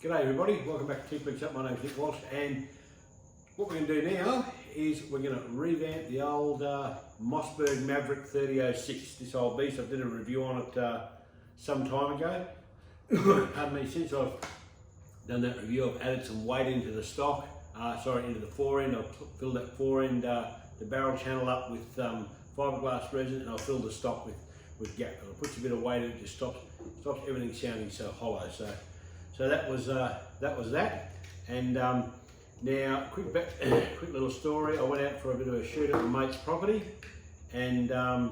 G'day everybody, welcome back to Keep Bricks Up. My name's Nick Walsh, and what we're going to do now is we're going to revamp the old Mossberg Maverick 3006. This old beast, I did a review on it some time ago. Pardon me, since I've done that review I've added some weight into the stock, into the fore end. I've filled that fore end, the barrel channel up with fiberglass resin, and I've filled the stock with gap. It puts a bit of weight in it, just stops everything sounding so hollow. So that was that. And now, quick little story. I went out for a bit of a shoot at a mate's property, and I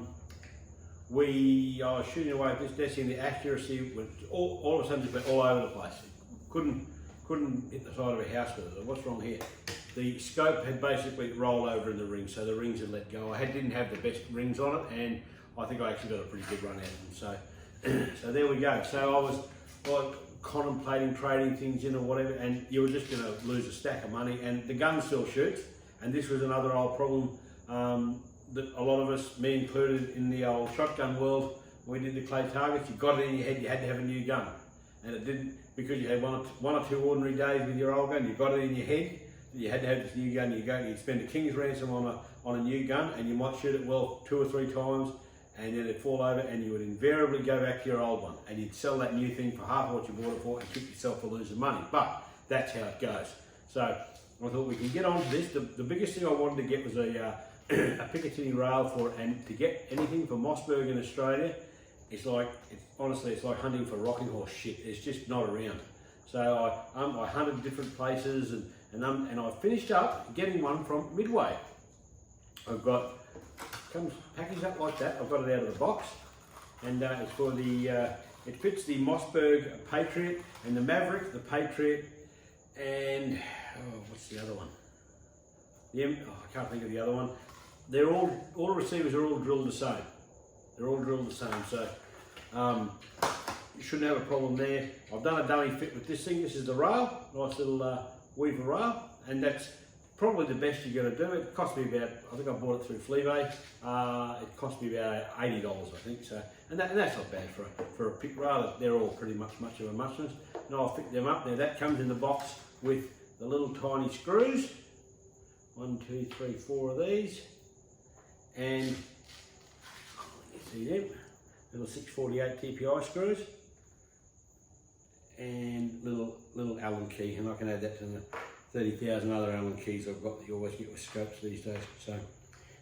was shooting away at this desk, and the accuracy was all of a sudden just went all over the place. Couldn't hit the side of a house with it. What's wrong here? The scope had basically rolled over in the ring, so the rings had let go. I didn't have the best rings on it, and I think I actually got a pretty good run out of them. So there we go. So I was contemplating trading things in or whatever, and you were just going to lose a stack of money, and the gun still shoots. And this was another old problem that a lot of us, me included, in the old shotgun world, when we did the clay targets, you got it in your head you had to have a new gun, and it didn't, because you had one or two ordinary days with your old gun. You got it in your head that you had to have this new gun. You'd spend a king's ransom on a new gun, and you might shoot it well 2 or 3 times, and then it'd fall over, and you would invariably go back to your old one, and you'd sell that new thing for half of what you bought it for and kick yourself for losing money. But that's how it goes. So I thought we can get on to this. The biggest thing I wanted to get was a picatinny rail for it, and to get anything for Mossberg in Australia, honestly it's like hunting for rocking horse shit. It's just not around. So I hunted different places, and I finished up getting one from Midway. Comes packaged up like that. I've got it out of the box, and it's for the it fits the Mossberg Patriot and the Maverick, the Patriot, and what's the other one? I can't think of the other one. They're all the receivers are all drilled the same. They're all drilled the same, so you shouldn't have a problem there. I've done a dummy fit with this thing. This is the rail, nice little weaver rail, and that's probably the best you're going to do. It cost me about, I think I bought it through Fleabay. It cost me about $80, I think. So, and that's not bad for a pick rail. They're all pretty much of a muchness. And I'll fit them up. Now that comes in the box with the little tiny screws. 1, 2, 3, 4 of these, and you see them, little 648 TPI screws, and little Allen key, and I can add that to the 30,000 other Allen keys I've got that you always get with scopes these days. So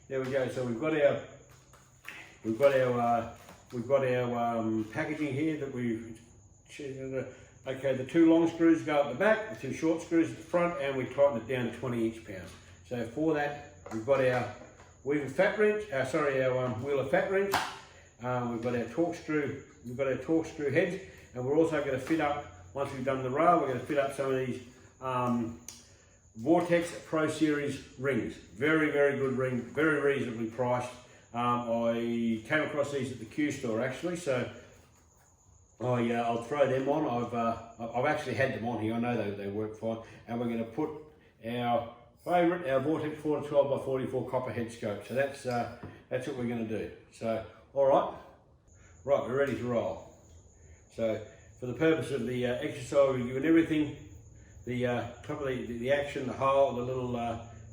there we go. So we've got our packaging here that okay, the 2 long screws go at the back, the 2 short screws at the front, and we tighten it down to 20 inch-pounds. So for that, we've got our Wheeler fat wrench. We've got our torque screw heads, and we're also going to fit up, once we've done the rail, we're going to fit up some of these Vortex Pro Series rings. Very, very good ring, very reasonably priced. I came across these at the Q store actually, so I'll throw them on. I've actually had them on here. I know they work fine, and we're going to put our favourite, our Vortex 4 to 12 by 44 copperhead scope. So that's what we're going to do. So all right, we're ready to roll. So for the purpose of the exercise, we're doing everything. The top of the action, the hole, the little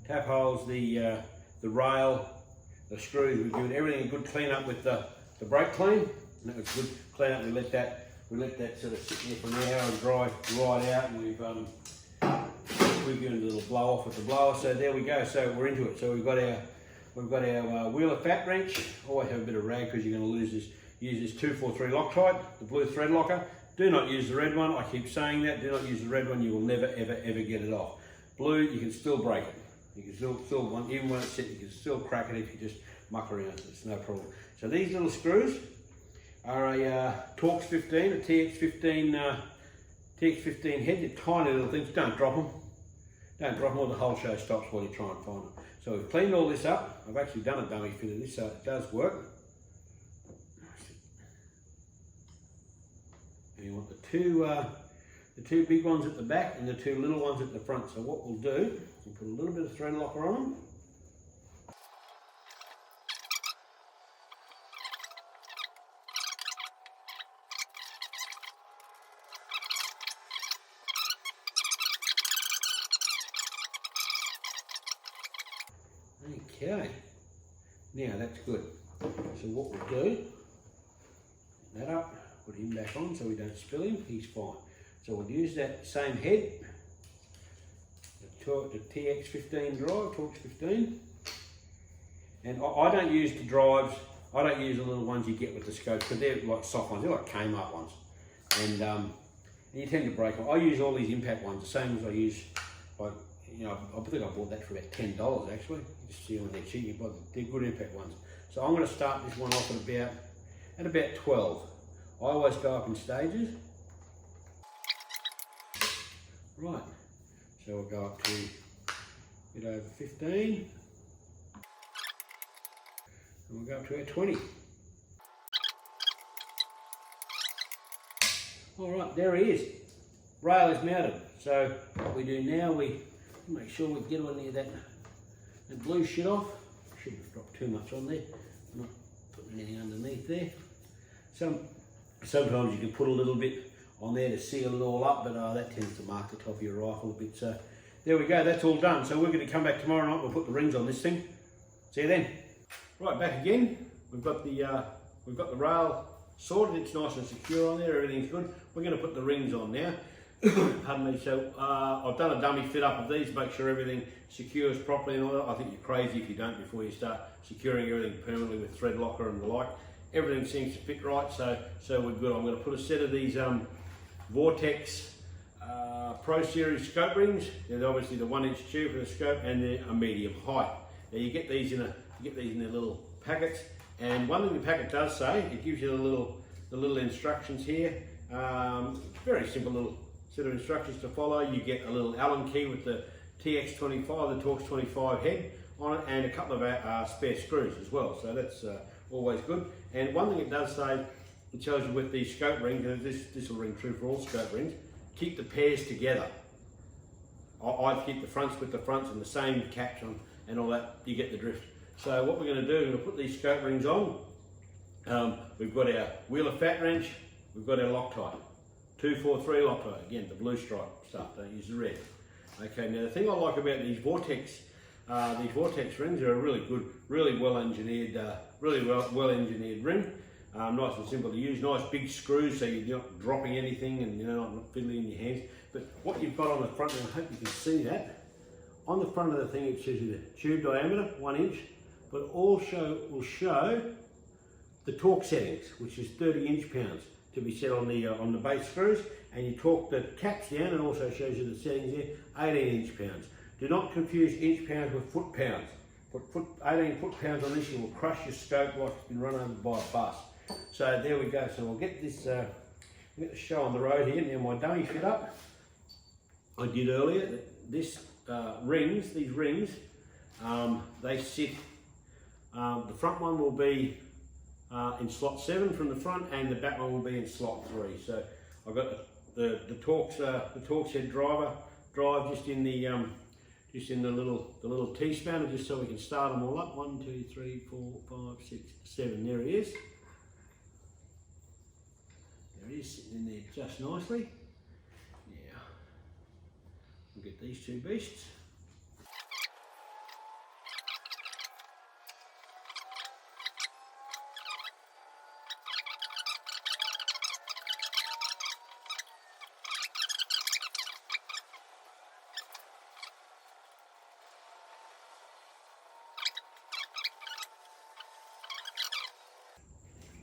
tap holes, the rail, the screws. We're doing everything a good clean up with the brake clean. And that was good clean up. We let that sort of sit there for an hour and dry right out. And we've given it a little blow off with the blower. So there we go. So we're into it. So we've got our Wheeler fat wrench. Always have a bit of rag because you're going to use this 243 Loctite, the blue thread locker. Do not use the red one. I keep saying that. Do not use the red one. You will never, ever, ever get it off. Blue, you can still break it. You can still even when it's set, you can still crack it if you just muck around. It's no problem. So these little screws are a Torx 15, a TX15 head. They're tiny little things. Don't drop them. Don't drop them, or the whole show stops while you try and find them. So we've cleaned all this up. I've actually done a dummy fit of this, so it does work. You want the two big ones at the back and the 2 little ones at the front. So what we'll do, we'll put a little bit of thread locker on them. Okay, now that's good. So what we'll do, that up, put him back on so we don't spill him, he's fine. So we'll use that same head, the TX15 drive, Torx 15. And I don't use the drives, I don't use the little ones you get with the scope, because they're like soft ones, they're like Kmart ones. And you tend to break them. I use all these impact ones, the same as I use, like, you know, I think I bought that for about $10 actually. Just see when they're cheap, but they're good impact ones. So I'm going to start this one off at about 12. I always go up in stages. Right, so we'll go up to a bit over 15. And we'll go up to our 20. All right, there he is. Rail is mounted. So what we do now, we make sure we get on there that blue shit off. Shouldn't have dropped too much on there. I'm not putting anything underneath there. Sometimes you can put a little bit on there to seal it all up, but that tends to mark the top of your rifle a bit. So there we go, that's all done. So we're going to come back tomorrow night, we'll put the rings on this thing. See you then. Right, back again. We've got the rail sorted, it's nice and secure on there, everything's good. We're going to put the rings on now. Pardon me. So I've done a dummy fit up of these, make sure everything secures properly and all that. I think you're crazy if you don't before you start securing everything permanently with thread locker and the like. Everything seems to fit right, so we're good. I'm going to put a set of these Vortex Pro Series scope rings. They're obviously the 1-inch tube for the scope, and they're a medium height. Now you get these in their little packets, and one thing the packet does say, it gives you the little instructions here. Very simple little set of instructions to follow. You get a little Allen key with the TX25, the Torx 25 head on it, and a couple of spare screws as well. So that's always good. And one thing it does say, it tells you with these scope rings, and this will ring true for all scope rings, keep the pairs together. I keep the fronts with the fronts and the same caps on and all that, you get the drift. So what we're going to do, we're going to put these scope rings on. We've got our wheeler fat wrench, we've got our Loctite. 243 Loctite, again the blue stripe stuff, don't use the red. Okay, now the thing I like about these Vortex rings are a really good, really well engineered ring. Nice and simple to use, nice big screws so you're not dropping anything and you're not fiddling in your hands. But what you've got on the front, and I hope you can see that, on the front of the thing it shows you the tube diameter, 1 inch, but it also will show the torque settings, which is 30 inch-pounds to be set on the base screws, and you torque the caps down and also shows you the settings there, 18 inch-pounds. Do not confuse inch-pounds with foot-pounds. Put 18 foot-pounds on this, you will crush your scope like it's been run over by a bus. So there we go. So we'll get this, get the show on the road here. Now my dummy fit up, I did earlier. These rings, they sit. The front one will be in slot 7 from the front, and the back one will be in slot 3. So I've got the Torx head drive just in the little T-spanner, just so we can start them all up. 1, 2, 3, 4, 5, 6, 7. There he is. There he is, sitting in there just nicely. Now we'll get these two beasts.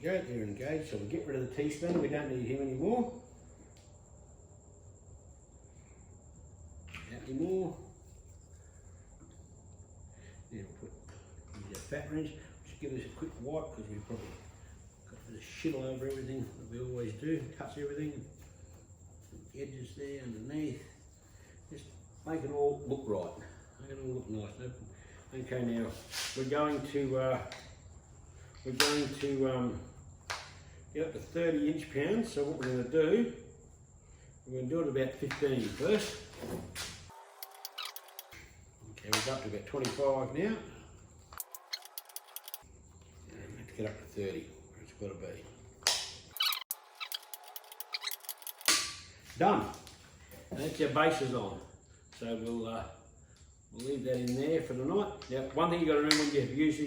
Go, they're engaged, so we'll get rid of the T-spanner, we don't need him anymore. Now we'll use our fat wrench, just give this a quick wipe because we've probably got a bit of shit all over everything, that we always do, cuts everything, some edges there underneath, just make it all look right, make it all look nice. Okay, now we're going to get up to 30 inch-pounds, so what we're going to do, we're going to do it about 15 first. Okay, we're up to about 25 now. And let's get up to 30, where it's got to be. Done. And that's our bases on. So We'll leave that in there for the night. Now, one thing you've got to remember when you use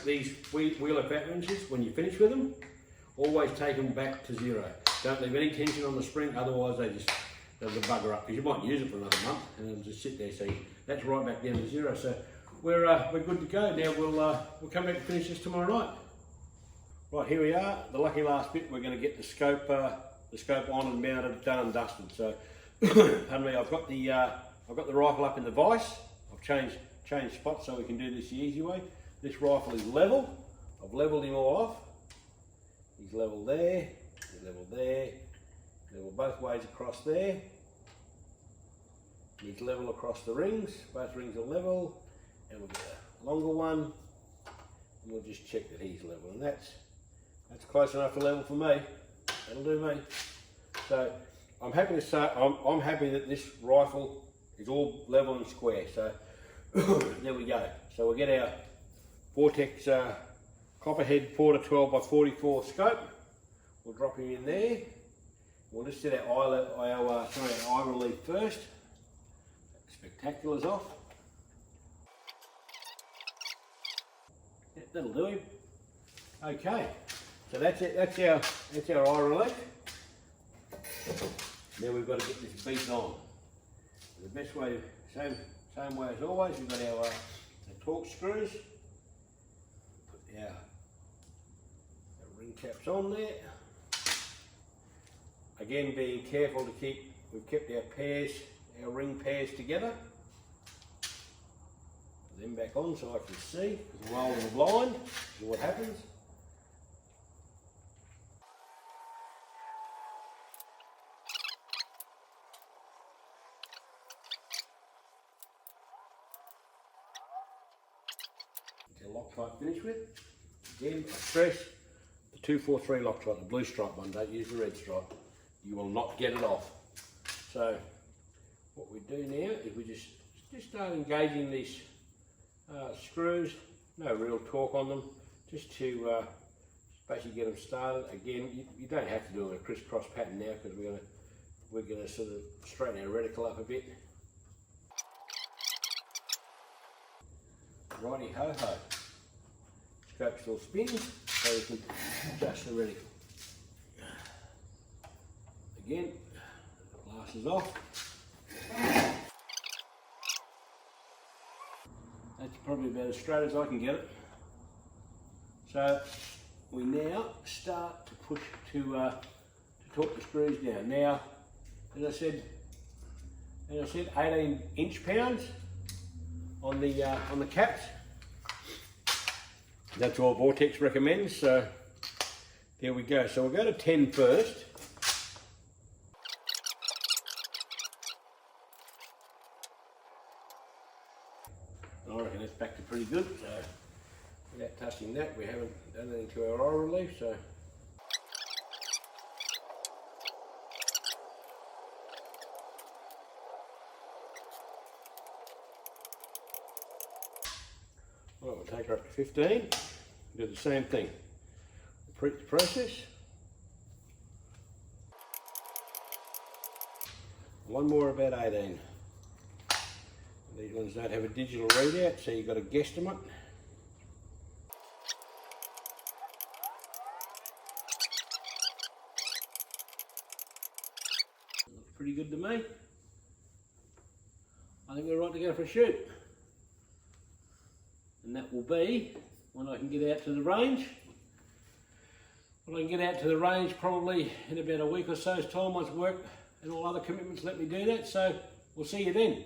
these wheeler fat wrenches, when you finish with them, always take them back to zero. Don't leave any tension on the spring, otherwise they'll bugger up, because you might use it for another month and it'll just sit there. So that's right back down to zero. So we're good to go. Now we'll come back and finish this tomorrow night. Right, here we are. The lucky last bit. We're going to get the scope on and mounted, done and dusted. So, pardon me. I've got the rifle up in the vise. I've changed spots so we can do this the easy way. This rifle is level. I've levelled him all off. He's level there. He's level there. Level both ways across there. He's level across the rings. Both rings are level. And we'll get a longer one. And we'll just check that he's level. And that's close enough for level for me. That'll do me. So I'm happy to say I'm happy that this rifle is all level and square. So there we go. So we'll get our Vortex Copperhead Porter 12x44 scope. We'll drop him in there. We'll just set our eye relief first. Spectacular's off. Yeah, that'll do him. Okay, so that's it. That's our eye relief. Now we've got to get this beat on. The best way, same way as always. We've got our torque screws. Put our ring caps on there. Again, being careful to we've kept our ring pairs together. Put them back on so I can see, because I'm rolling the blind, see what happens. It's a Loctite finish with. Again, I stress the 243 Loctite, the blue stripe one, don't use the red stripe. You will not get it off. So what we do now is we just start engaging these screws. No real torque on them, just to basically get them started. Again, you don't have to do a crisscross pattern now, because we're gonna sort of straighten our reticle up a bit. Righty ho ho. Scope still spins, so we can adjust the reticle. Again, the glass is off. That's probably about as straight as I can get it. So we now start to push to torque the screws down. Now, as I said, 18 inch-pounds on the caps. That's all Vortex recommends. So there we go. So we'll go to 10 first. I reckon that's back to pretty good. So without touching that, we haven't done anything to our eye relief. So well, we'll take her up to 15. Do the same thing. Repeat the process. One more about 18. These ones don't have a digital readout, so you've got to guesstimate. Looks pretty good to me. I think we're right to go for a shoot. And that will be when I can get out to the range. When I can get out to the range probably in about a week or so's time, once work and all other commitments let me do that. So we'll see you then.